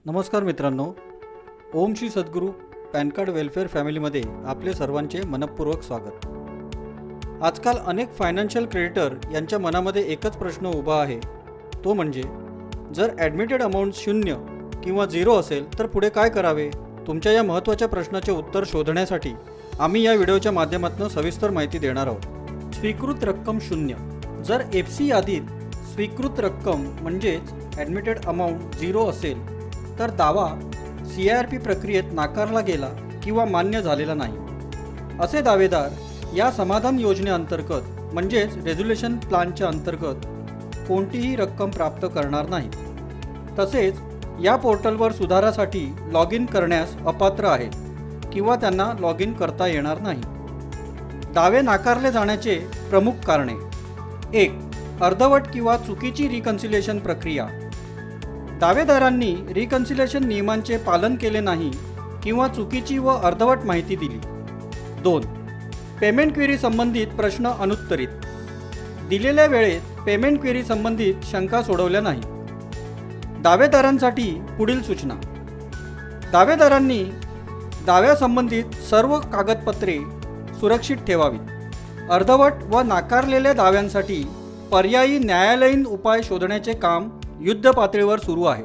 नमस्कार मित्रांनो, ओम श्री सद्गुरू pan card welfare फॅमिलीमध्ये आपले सर्वांचे मनपूर्वक स्वागत। आजकाल अनेक फायनान्शियल क्रेडिटर यांच्या मनामध्ये एकच प्रश्न उभा आहे, तो म्हणजे जर ॲडमिटेड अमाऊंट 0 किंवा 0 असेल तर पुढे काय करावे। तुमच्या या महत्त्वाच्या प्रश्नाचे उत्तर शोधण्यासाठी आम्ही या व्हिडिओच्या माध्यमातून सविस्तर माहिती देणार आहोत। स्वीकृत रक्कम 0 जर एफसी यादीत स्वीकृत रक्कम म्हणजेच ॲडमिटेड अमाऊंट 0 असेल तर दावा CIRP प्रक्रियेत नाकारला गेला किंवा मान्य झालेला नाही। असे दावेदार या समाधान योजनेअंतर्गत म्हणजेच रेझोल्युशन प्लॅनच्या अंतर्गत कोणतीही रक्कम प्राप्त करणार नाहीत। तसेच या पोर्टलवर सुधारासाठी लॉग इन करण्यास अपात्र आहेत किंवा त्यांना लॉग इन करता येणार नाही। दावे नाकारले जाण्याचे प्रमुख कारणे: 1. अर्धवट किंवा चुकीची रिकन्सिलेशन प्रक्रिया। दावेदारांनी रिकन्सिलेशन नियमांचे पालन केले नाही किंवा चुकीची व अर्धवट माहिती दिली। 2. पेमेंट क्वेरी संबंधित प्रश्न अनुत्तरित। दिलेल्या वेळेत पेमेंट क्वेरी संबंधित शंका सोडवल्या नाही। दावेदारांसाठी पुढील सूचना: दावेदारांनी दाव्यासंबंधित सर्व कागदपत्रे सुरक्षित ठेवावीत। अर्धवट व नाकारलेल्या दाव्यांसाठी पर्यायी न्यायालयीन उपाय शोधण्याचे काम युद्ध पातळीवर सुरू आहे।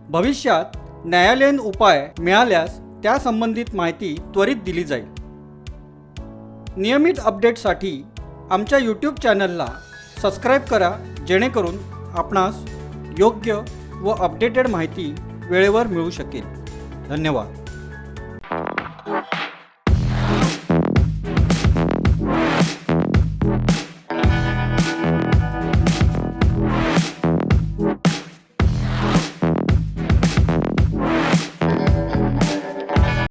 भविष्यात न्यायालयीन उपाय मिळाल्यास त्या संबंधित माहिती त्वरित दिली जाईल। नियमित अपडेटसाठी आमच्या YouTube चॅनलला सबस्क्राईब करा, जेणेकरून आपणास योग्य व अपडेटेड माहिती वेळेवर मिळू शकेल। धन्यवाद।